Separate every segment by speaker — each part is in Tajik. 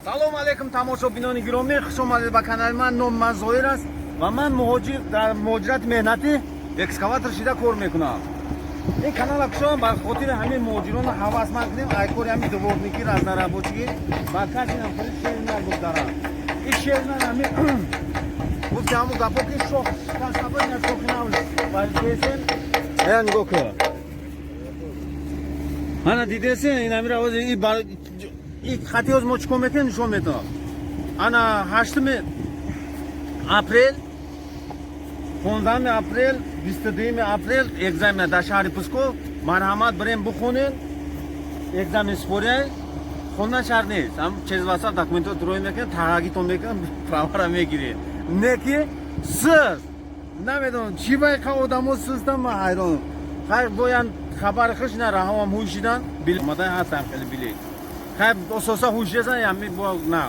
Speaker 1: салом алейкум тамошобинони гиромӣ, хуш омадед ба канали ман. Номи ман Зоир аст ва ман муҳоҷир дар муҳоҷирати меҳнати экскаватор шида кор мекунам. ин канала кушам ба хотири ҳамин муҳоҷирони ҳавасманд кунем ай кори ҳамин дворники разнарабочигӣ ба касинам ходи шеринар гуфтарам. ин шеринар ҳамин гуфти ҳамун гапо ки шох касабани шохи навли вазисен я нигоҳ кун. ана дидесен ин ҳамин равози ин хати ҳоз мо чӣ кор мекунем нишон метавам. ана 8 апрел 15 апрел 22 апрел экзамен дар шаҳри Псков. марҳамат бирем бихонед, экзамен супоред. хондан шаҳр нест, ҳам чиз васаб документот рӯй мекунед, тағагитон мекунед, правара мегиред. Не ки сиз намедонам чӣ байқа одамо систам ма ҳайронам. хайр боян хабари хиш на раҳавам ҳушидан бил мадай ҳастам хеле билет. хайр ососа ҳушидан ями бо на.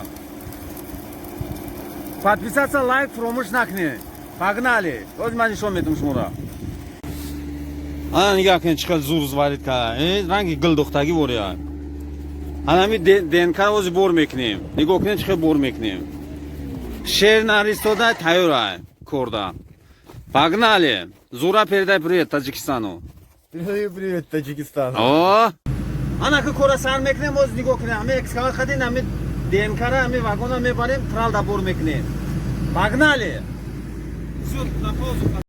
Speaker 1: Подписаться, лайк, фромош накунед. Погнали. Оз ман нишон метавам шуморо. ана нигоҳ кунед чӣ қадр зур варид карда. ранги гилдухтагӣ вория. ана ми ДНК ози бор мекунем. нигоҳ кунед чӣ қадр бор мекунем. шер наристода тайёра корда. Погнали. Зура передай привет Таҷикистону.
Speaker 2: Привет, Таджикистан.
Speaker 1: О! ана ки кора сар мекунем, оз нигоҳ кунед. ҳаме экскаватор хадин, ҳаме ДНК-ра, ҳаме вагона мебарем, тралда бор мекунем. Погнали. Зуд на паузу.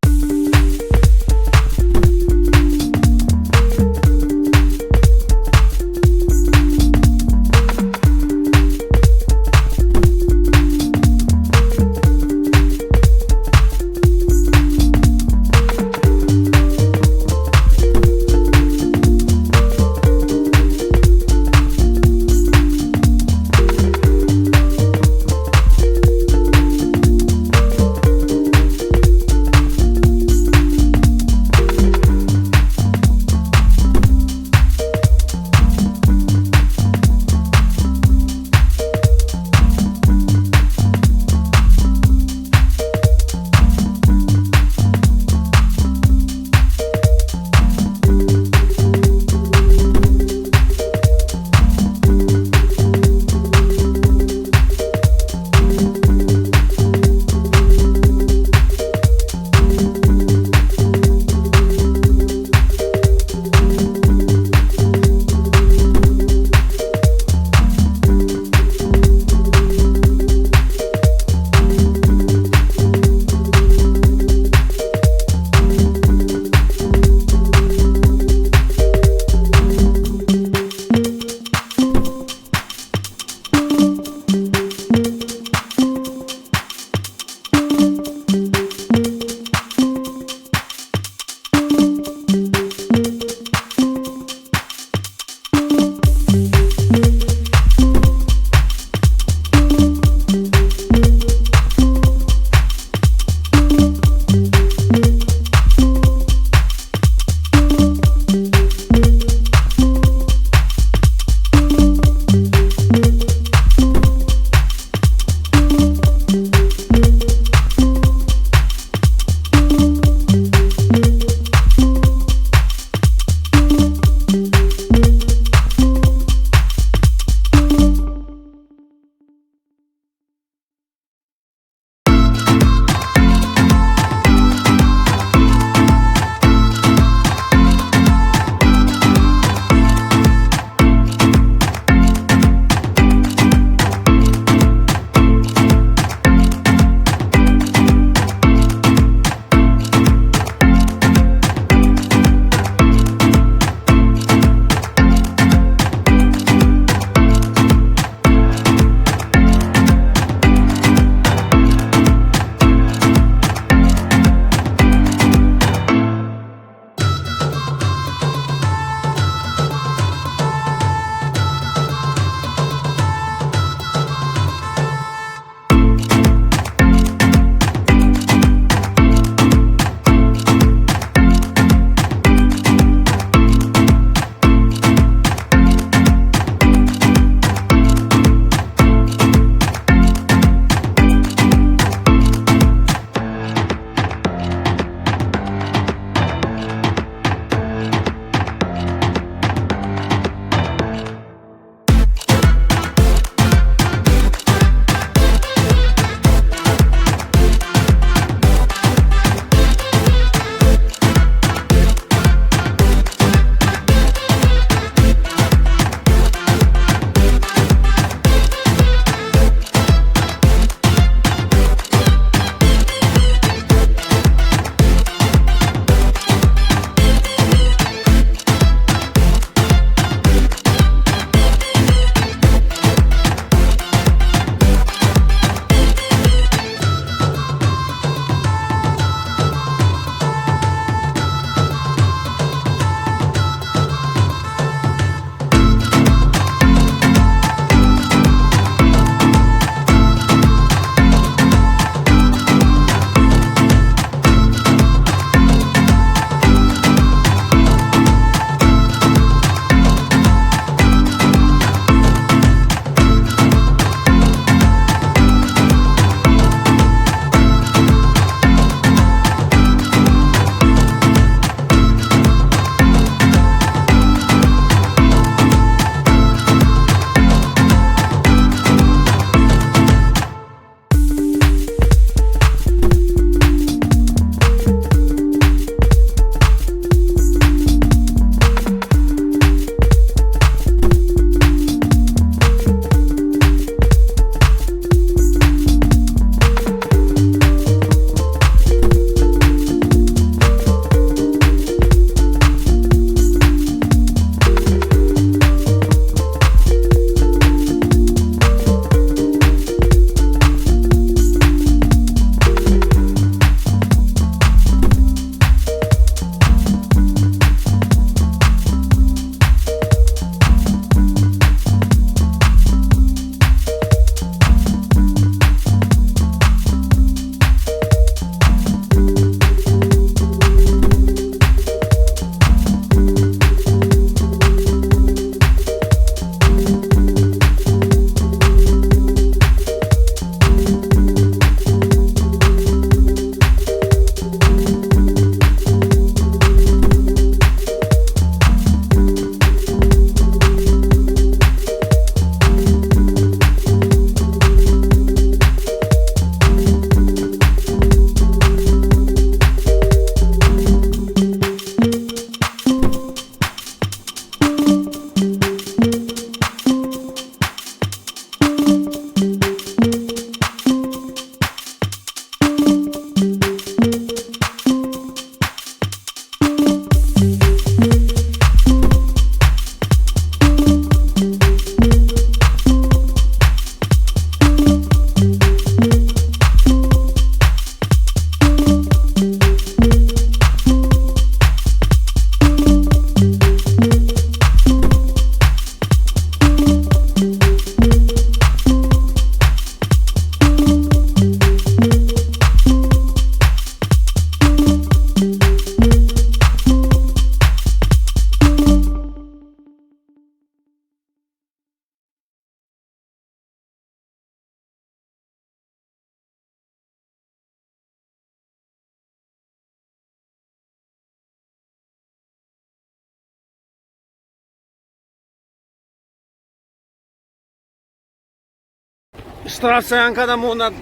Speaker 1: Штрафсаянкада монад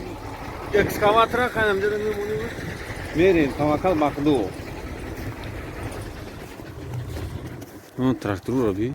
Speaker 1: экскаватора канам деда мемонем. Мерин таваккал бахду. Ну трактор роби.